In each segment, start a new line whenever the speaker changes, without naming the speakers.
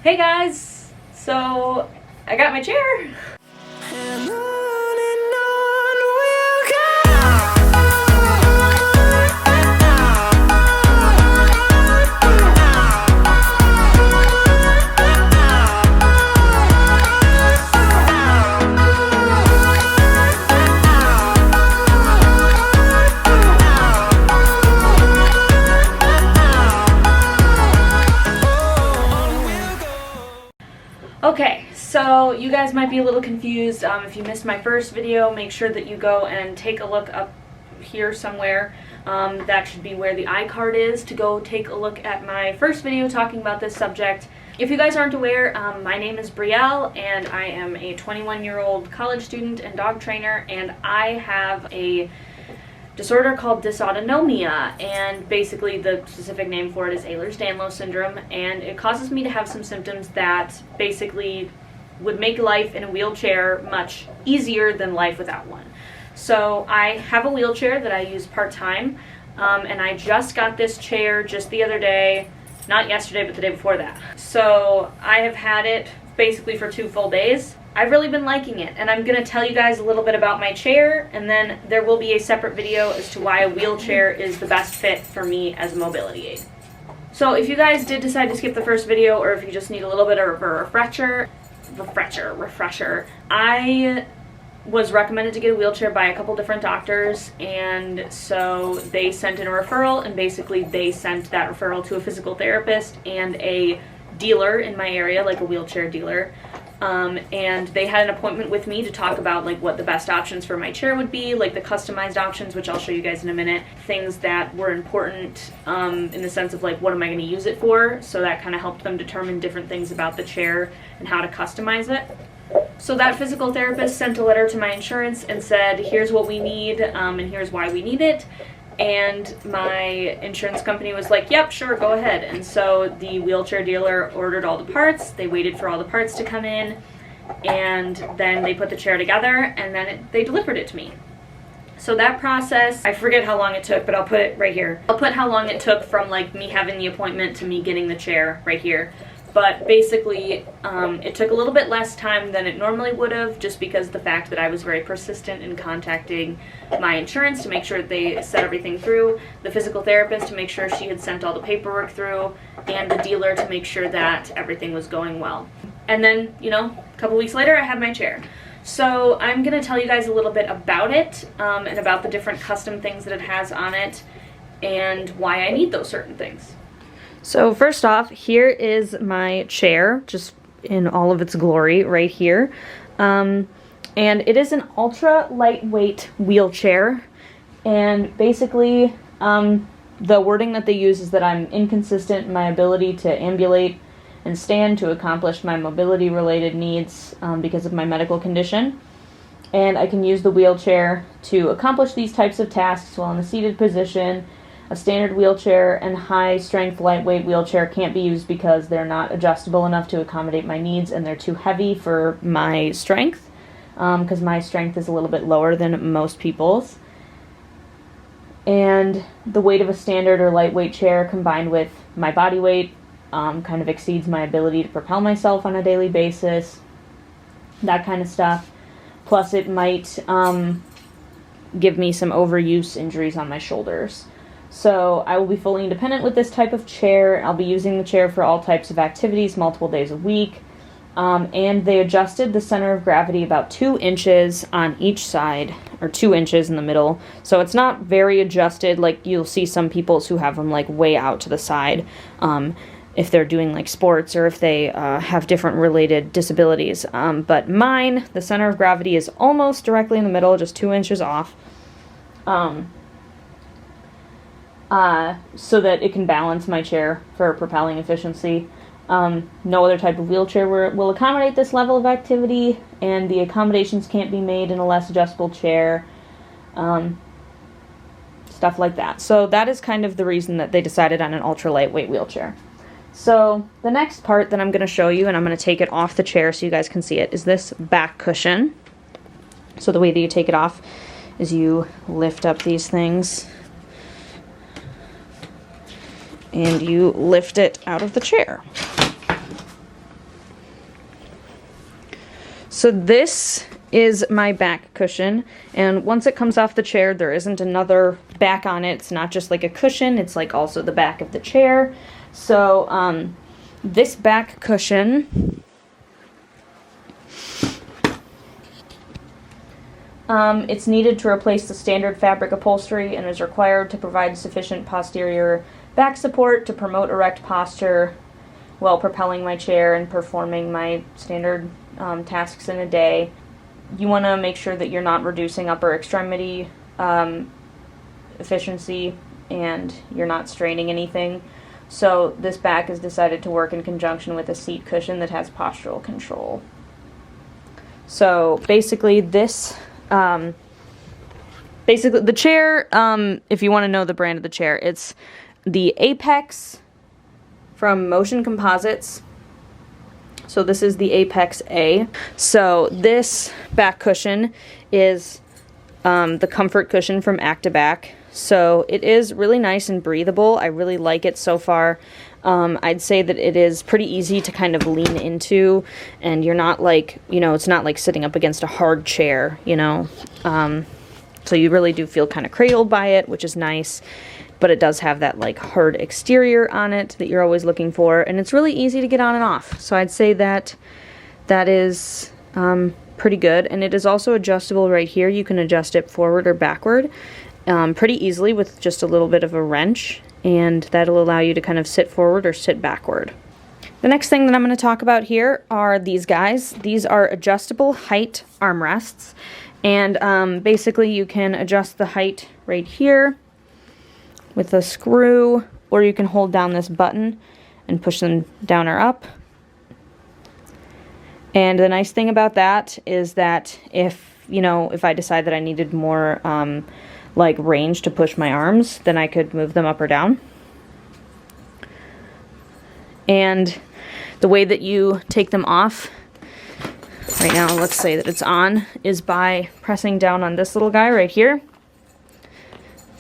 Hey guys! So, I got my chair! Okay, so you guys might be a little confused. If you missed my first video, make sure that you go and take a look up here somewhere. That should be where the iCard is to go take a look at my first video talking about this subject. If you guys aren't aware, my name is Brielle and I am a 21-year-old college student and dog trainer, and I have a disorder called dysautonomia, and basically the specific name for it is Ehlers-Danlos syndrome, and it causes me to have some symptoms that basically would make life in a wheelchair much easier than life without one. So I have a wheelchair that I use part-time, and I just got this chair just the other day, not yesterday but the day before that. So I have had it basically for 2 full days. I've really been liking it, and I'm going to tell you guys a little bit about my chair, and then there will be a separate video as to why a wheelchair is the best fit for me as a mobility aid. So if you guys did decide to skip the first video, or if you just need a little bit of a refresher, I was recommended to get a wheelchair by a couple different doctors, and so they sent in a referral, and basically they sent that referral to a physical therapist and a dealer in my area, like a wheelchair dealer. And they had an appointment with me to talk about like what the best options for my chair would be, like the customized options, which I'll show you guys in a minute, things that were important in the sense of like what am I going to use it for, so that kind of helped them determine different things about the chair and how to customize it. So that physical therapist sent a letter to my insurance and said, here's what we need, and here's why we need it. And my insurance company was like, yep, sure, go ahead. And so the wheelchair dealer ordered all the parts. They waited for all the parts to come in, and then they put the chair together, and then they delivered it to me. So that process, I forget how long it took, but I'll put it right here. I'll put how long it took from like me having the appointment to me getting the chair right here. But basically, it took a little bit less time than it normally would have, just because of the fact that I was very persistent in contacting my insurance to make sure that they set everything through, the physical therapist to make sure she had sent all the paperwork through, and the dealer to make sure that everything was going well. And then, you know, a couple weeks later, I had my chair. So I'm going to tell you guys a little bit about it, and about the different custom things that it has on it, and why I need those certain things. So first off, here is my chair, just in all of its glory right here. And it is an ultra lightweight wheelchair. And basically, the wording that they use is that I'm inconsistent in my ability to ambulate and stand to accomplish my mobility related needs because of my medical condition. And I can use the wheelchair to accomplish these types of tasks while in a seated position. A standard wheelchair and high-strength, lightweight wheelchair can't be used because they're not adjustable enough to accommodate my needs, and they're too heavy for my strength, because my strength is a little bit lower than most people's. And the weight of a standard or lightweight chair combined with my body weight kind of exceeds my ability to propel myself on a daily basis, that kind of stuff. Plus it might give me some overuse injuries on my shoulders. So I will be fully independent with this type of chair. I'll be using the chair for all types of activities, multiple days a week. And they adjusted the center of gravity about 2 inches on each side, or 2 inches in the middle. So it's not very adjusted like you'll see some people's who have them like way out to the side, if they're doing like sports or if they have different related disabilities. But mine, the center of gravity is almost directly in the middle, just 2 inches off. So that it can balance my chair for propelling efficiency. No other type of wheelchair will accommodate this level of activity, and the accommodations can't be made in a less adjustable chair. Stuff like that. So that is kind of the reason that they decided on an ultra lightweight wheelchair. So the next part that I'm going to show you, and I'm going to take it off the chair so you guys can see it, is this back cushion. So the way that you take it off is you lift up these things and you lift it out of the chair. So this is my back cushion, and once it comes off the chair, there isn't another back on it. It's not just like a cushion, it's like also the back of the chair. So this back cushion, it's needed to replace the standard fabric upholstery and is required to provide sufficient posterior back support to promote erect posture while propelling my chair and performing my standard tasks in a day. You want to make sure that you're not reducing upper extremity efficiency and you're not straining anything. So this back is decided to work in conjunction with a seat cushion that has postural control. So basically this, the chair, if you want to know the brand of the chair, it's the Apex from Motion Composites. So this is the Apex A. So this back cushion is the comfort cushion from Actibac. So it is really nice and breathable. I really like it so far. I'd say that it is pretty easy to kind of lean into, and you're not like, you know, it's not like sitting up against a hard chair, you know. So you really do feel kind of cradled by it, which is nice. But it does have that like hard exterior on it that you're always looking for, and it's really easy to get on and off. So I'd say that that is pretty good, and it is also adjustable right here. You can adjust it forward or backward pretty easily with just a little bit of a wrench, and that'll allow you to kind of sit forward or sit backward. The next thing that I'm going to talk about here are these guys. These are adjustable height armrests, and basically you can adjust the height right here with a screw, or you can hold down this button and push them down or up. And the nice thing about that is that if I decide that I needed more like range to push my arms, then I could move them up or down. And the way that you take them off, right now let's say that it's on, is by pressing down on this little guy right here.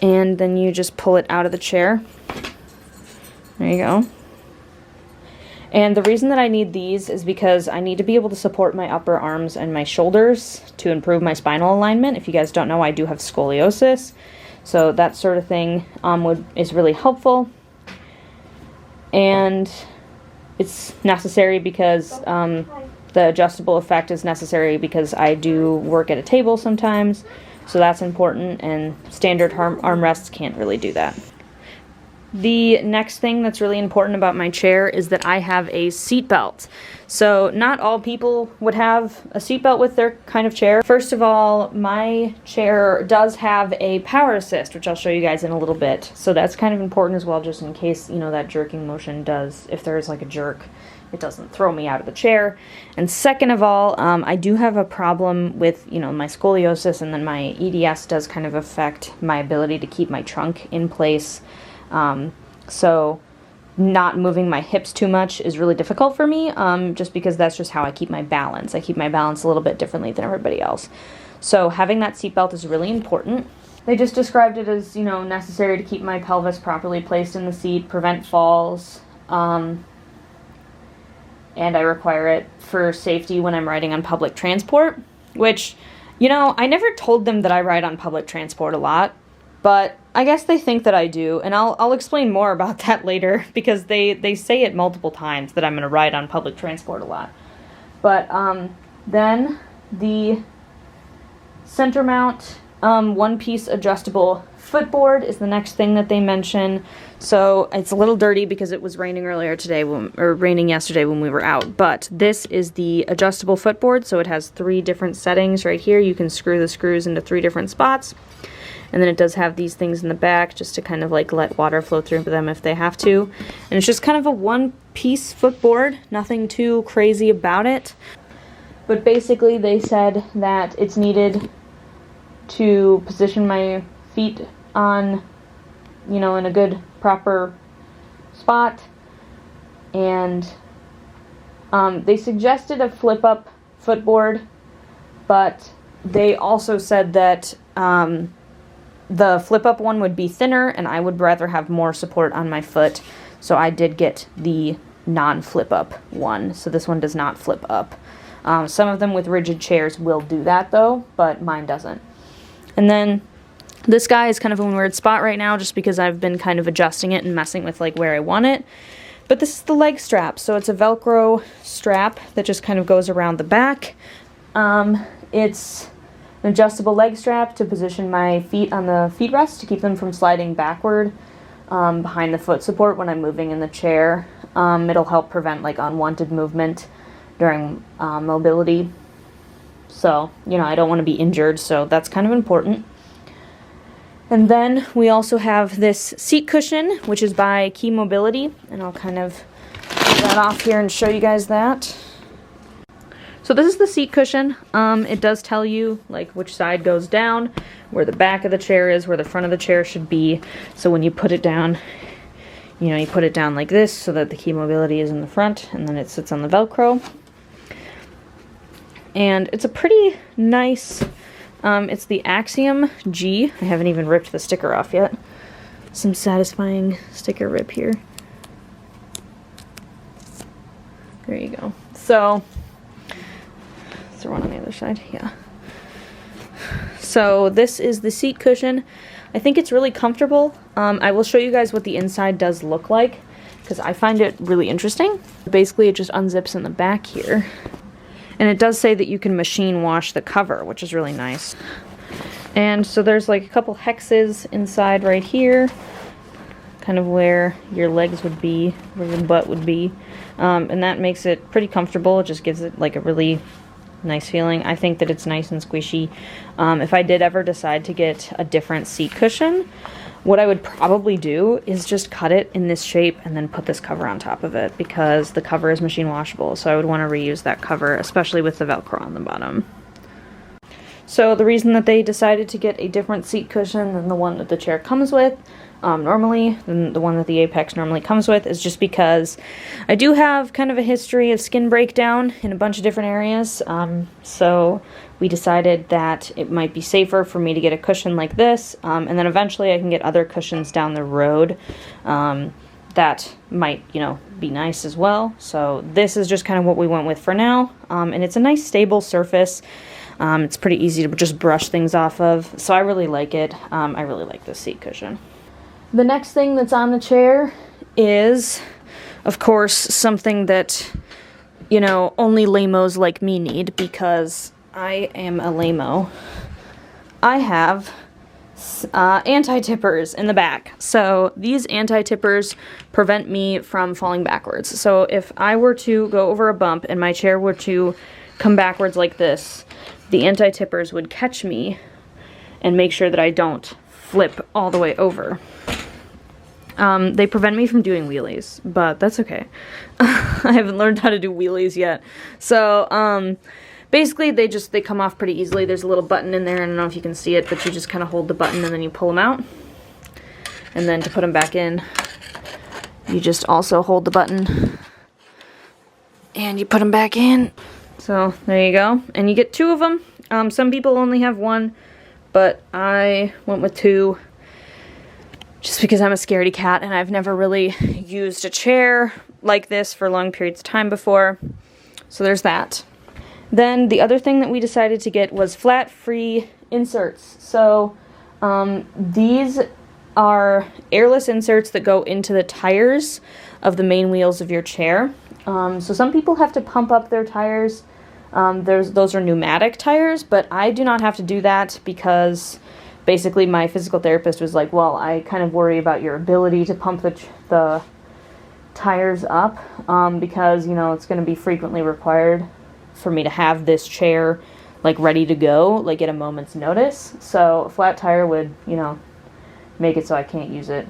And then you just pull it out of the chair. There you go. And the reason that I need these is because I need to be able to support my upper arms and my shoulders to improve my spinal alignment. If you guys don't know, I do have scoliosis. So that sort of thing is really helpful. And it's necessary because the adjustable effect is necessary because I do work at a table sometimes. So that's important, and standard armrests can't really do that. The next thing that's really important about my chair is that I have a seat belt. So not all people would have a seat belt with their kind of chair. First of all, my chair does have a power assist, which I'll show you guys in a little bit. So that's kind of important as well, just in case, you know, that jerking motion does, if there's like a jerk, it doesn't throw me out of the chair. And second of all, I do have a problem with, you know, my scoliosis, and then my EDS does kind of affect my ability to keep my trunk in place. So not moving my hips too much is really difficult for me, just because that's just how I keep my balance. I keep my balance a little bit differently than everybody else. So having that seatbelt is really important. They just described it as, you know, necessary to keep my pelvis properly placed in the seat, prevent falls, and I require it for safety when I'm riding on public transport, which, you know, I never told them that I ride on public transport a lot, but I guess they think that I do, and I'll explain more about that later, because they say it multiple times that I'm going to ride on public transport a lot. But then the center mount one-piece adjustable footboard is the next thing that they mention. So it's a little dirty because it was raining earlier today, raining yesterday when we were out. But this is the adjustable footboard, so it has 3 different settings right here. You can screw the screws into 3 different spots. And then it does have these things in the back just to kind of like let water flow through them if they have to. And it's just kind of a one-piece footboard, nothing too crazy about it. But basically they said that it's needed to position my feet on, you know, in a good proper spot. And they suggested a flip-up footboard, but they also said that the flip-up one would be thinner, and I would rather have more support on my foot. So I did get the non-flip up one. So this one does not flip up. Some of them with rigid chairs will do that though, but mine doesn't. And then this guy is kind of a weird spot right now just because I've been kind of adjusting it and messing with like where I want it. But this is the leg strap. So it's a Velcro strap that just kind of goes around the back. It's an adjustable leg strap to position my feet on the feet rest to keep them from sliding backward behind the foot support when I'm moving in the chair. It'll help prevent like unwanted movement during mobility. So, you know, I don't want to be injured, so that's kind of important. And then we also have this seat cushion, which is by Key Mobility, and I'll kind of get that off here and show you guys that. So this is the seat cushion. It does tell you like which side goes down, where the back of the chair is, where the front of the chair should be. So when you put it down, you know, you put it down like this so that the Key Mobility is in the front, and then it sits on the Velcro. And it's a pretty nice, it's the Axiom G. I haven't even ripped the sticker off yet. Some satisfying sticker rip here. There you go. So, is there one on the other side? Yeah. So this is the seat cushion. I think it's really comfortable. I will show you guys what the inside does look like because I find it really interesting. Basically, it just unzips in the back here. And it does say that you can machine wash the cover, which is really nice. And so there's like a couple hexes inside right here, kind of where your legs would be, where your butt would be. And that makes it pretty comfortable. It just gives it like a really nice feeling. I think that it's nice and squishy. If I did ever decide to get a different seat cushion, what I would probably do is just cut it in this shape and then put this cover on top of it because the cover is machine washable. So I would want to reuse that cover, especially with the Velcro on the bottom. So the reason that they decided to get a different seat cushion than the one that the chair comes with, normally, than the one that the Apex normally comes with, is just because I do have kind of a history of skin breakdown in a bunch of different areas. So we decided that it might be safer for me to get a cushion like this, and then eventually I can get other cushions down the road that might, you know, be nice as well. So this is just kind of what we went with for now, and it's a nice stable surface. It's pretty easy to just brush things off of, so I really like it. I really like this seat cushion. The next thing that's on the chair is, of course, something that, you know, only lamos like me need because I am a lamo. I have anti-tippers in the back. So these anti-tippers prevent me from falling backwards. So if I were to go over a bump and my chair were to come backwards like this, the anti-tippers would catch me and make sure that I don't flip all the way over. They prevent me from doing wheelies, but that's okay. I haven't learned how to do wheelies yet. So, basically they come off pretty easily. There's a little button in there, I don't know if you can see it, but you just kind of hold the button and then you pull them out. And then to put them back in, you just also hold the button and you put them back in. So there you go. And you get two of them. Some people only have one, but I went with two just because I'm a scaredy cat and I've never really used a chair like this for long periods of time before. So there's that. Then the other thing that we decided to get was flat free inserts. So these are airless inserts that go into the tires of the main wheels of your chair. So some people have to pump up their tires. Those are pneumatic tires, but I do not have to do that because basically my physical therapist was like, well, I kind of worry about your ability to pump the tires up because, you know, it's going to be frequently required for me to have this chair like ready to go, like at a moment's notice. So a flat tire would, you know, make it so I can't use it.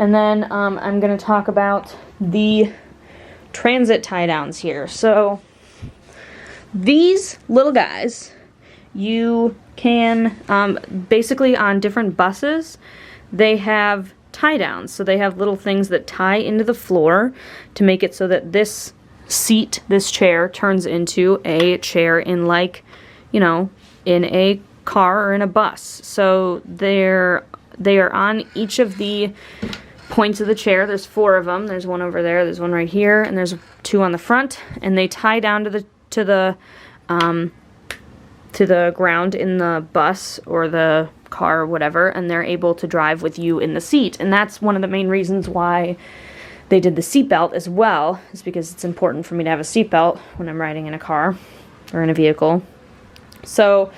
And then I'm going to talk about the transit tie downs here. So these little guys, you can basically on different buses, they have tie downs. So they have little things that tie into the floor to make it so that this seat, this chair, turns into a chair in, like, you know, in a car or in a bus. So they are on each of the points of the chair. There's 4 of them. There's one over there, there's one right here, and there's 2 on the front, and they tie down to the ground in the bus or the car or whatever, and they're able to drive with you in the seat. And that's one of the main reasons why they did the seatbelt as well, is because it's important for me to have a seatbelt when I'm riding in a car or in a vehicle. So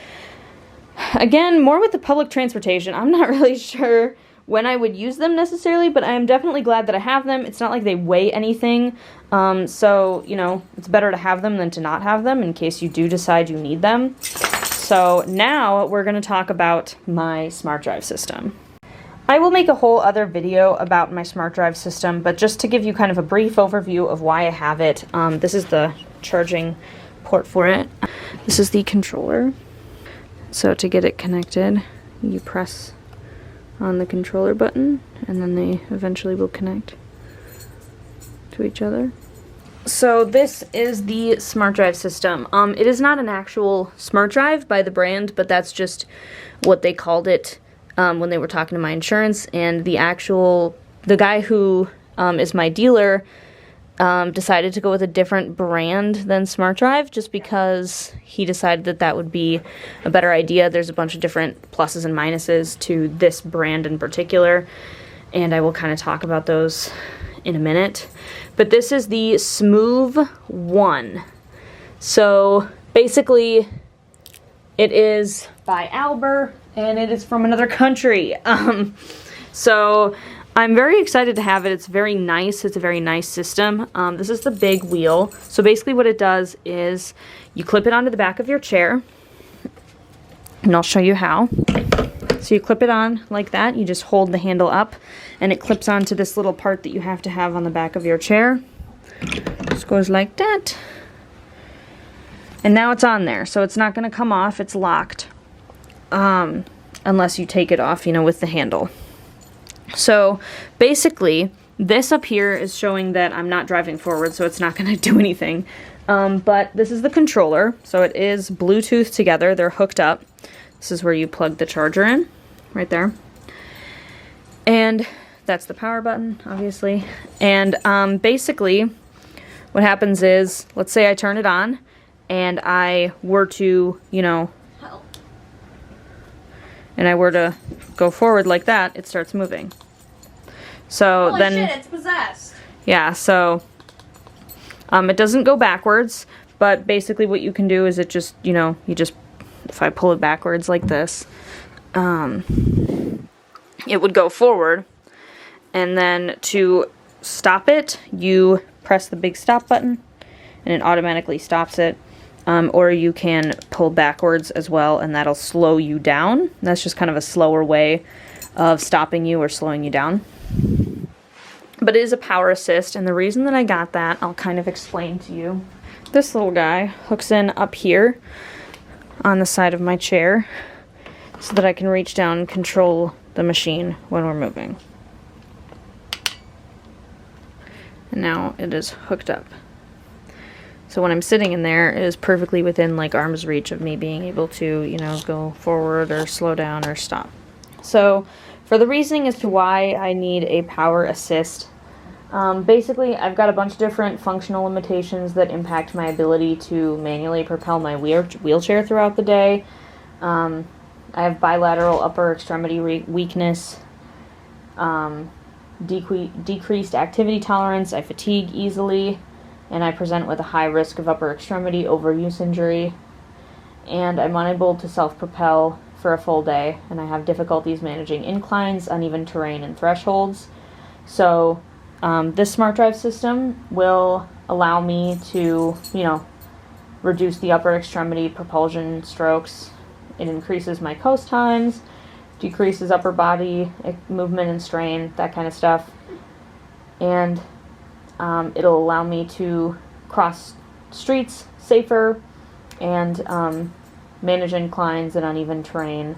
again, more with the public transportation, I'm not really sure when I would use them necessarily, but I am definitely glad that I have them. It's not like they weigh anything, so, you know, it's better to have them than to not have them in case you do decide you need them. So now we're going to talk about my smart drive system. I will make a whole other video about my smart drive system, but just to give you kind of a brief overview of why I have it, this is the charging port for it. This is the controller. So to get it connected, you press on the controller button, and then they eventually will connect to each other. So this is the smart drive system. It is not an actual smart drive by the brand, but that's just what they called it when they were talking to my insurance. And the guy who is my dealer decided to go with a different brand than smart drive just because he decided that that would be a better idea. There's a bunch of different pluses and minuses to this brand in particular, and I will kind of talk about those in a minute. But this is the Smooth 1. So basically it is by Albert, and it is from another country. So I'm very excited to have it. It's very nice. It's a very nice system. This is the big wheel. So basically what it does is you clip it onto the back of your chair, and I'll show you how. So you clip it on like that. You just hold the handle up, and it clips onto this little part that you have to have on the back of your chair. Just goes like that. And now it's on there, so it's not going to come off. It's locked. Unless you take it off, you know, with the handle. So basically, this up here is showing that I'm not driving forward, so it's not going to do anything. But this is the controller, so it is Bluetooth together. They're hooked up. This is where you plug the charger in, right there. And that's the power button, obviously. And basically, what happens is, let's say I turn it on, and I were to, you know, and I were to go forward like that, it starts moving. So
Holy
then,
shit, it's possessed.
Yeah, so it doesn't go backwards, but basically what you can do is it just, you know, you just, if I pull it backwards like this, it would go forward. And then to stop it, you press the big stop button, and it automatically stops it. Or you can pull backwards as well, and that'll slow you down. That's just kind of a slower way of stopping you or slowing you down. But it is a power assist, and the reason that I got that, I'll kind of explain to you. This little guy hooks in up here on the side of my chair so that I can reach down and control the machine when we're moving. And now it is hooked up. So when I'm sitting in there, it is perfectly within like arm's reach of me being able to, you know, go forward or slow down or stop. So for the reasoning as to why I need a power assist, basically I've got a bunch of different functional limitations that impact my ability to manually propel my wheelchair throughout the day. I have bilateral upper extremity weakness, decreased activity tolerance, I fatigue easily, and I present with a high risk of upper extremity overuse injury, and I'm unable to self-propel for a full day, and I have difficulties managing inclines, uneven terrain, and thresholds. So this smart drive system will allow me to, you know, reduce the upper extremity propulsion strokes. It increases my coast times, decreases upper body movement and strain, that kind of stuff, and it'll allow me to cross streets safer and manage inclines and uneven terrain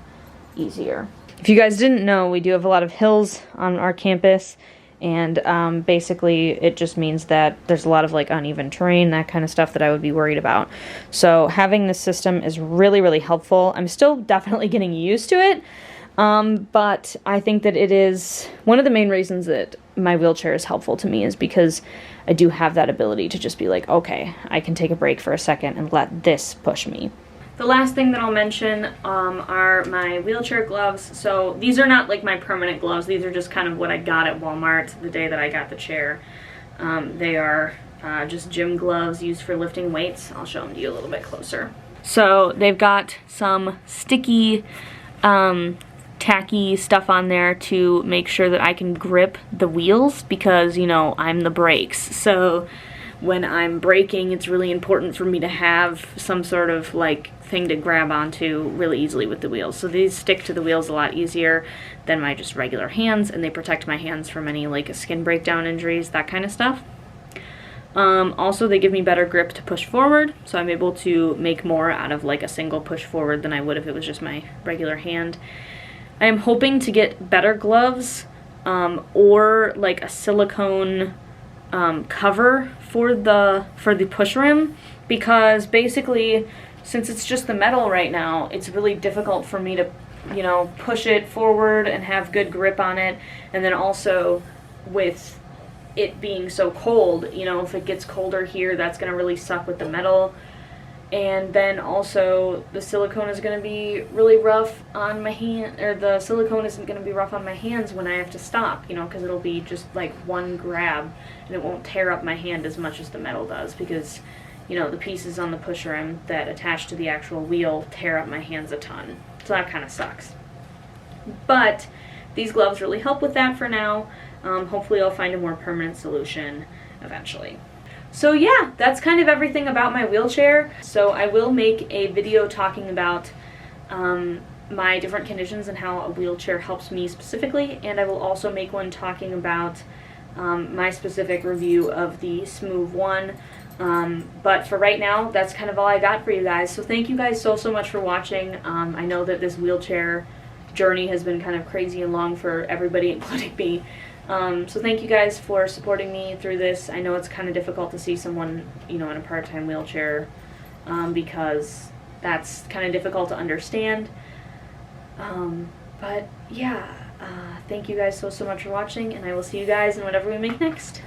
easier. If you guys didn't know, we do have a lot of hills on our campus, and basically it just means that there's a lot of like uneven terrain, that kind of stuff that I would be worried about. So having this system is really, really helpful. I'm still definitely getting used to it, But I think that it is one of the main reasons that my wheelchair is helpful to me is because I do have that ability to just be like, okay, I can take a break for a second and let this push me. The last thing that I'll mention are my wheelchair gloves. So these are not like my permanent gloves. These are just kind of what I got at Walmart the day that I got the chair. They are just gym gloves used for lifting weights. I'll show them to you a little bit closer. So they've got some sticky, tacky stuff on there to make sure that I can grip the wheels because, you know, I'm the brakes. So when I'm braking, it's really important for me to have some sort of like thing to grab onto really easily with the wheels. So these stick to the wheels a lot easier than my just regular hands, and they protect my hands from any like skin breakdown injuries, that kind of stuff. Also, they give me better grip to push forward, so I'm able to make more out of like a single push forward than I would if it was just my regular hand. I am hoping to get better gloves or like a silicone cover for the push rim, because basically since it's just the metal right now, it's really difficult for me to, you know, push it forward and have good grip on it. And then also with it being so cold, you know, if it gets colder here, that's going to really suck with the metal. And then also the silicone is going to be really rough on my hand, or the silicone isn't going to be rough on my hands when I have to stop, you know, because it'll be just like one grab and it won't tear up my hand as much as the metal does, because, you know, the pieces on the push rim that attach to the actual wheel tear up my hands a ton. So that kind of sucks. But these gloves really help with that for now. Hopefully I'll find a more permanent solution eventually. So yeah, that's kind of everything about my wheelchair. So I will make a video talking about my different conditions and how a wheelchair helps me specifically, and I will also make one talking about my specific review of the Smooth 1. But for right now, that's kind of all I got for you guys. So thank you guys so much for watching. I know that this wheelchair journey has been kind of crazy and long for everybody, including me. So thank you guys for supporting me through this. I know it's kind of difficult to see someone, you know, in a part-time wheelchair, because that's kind of difficult to understand. But yeah, thank you guys so much for watching, and I will see you guys in whatever we make next.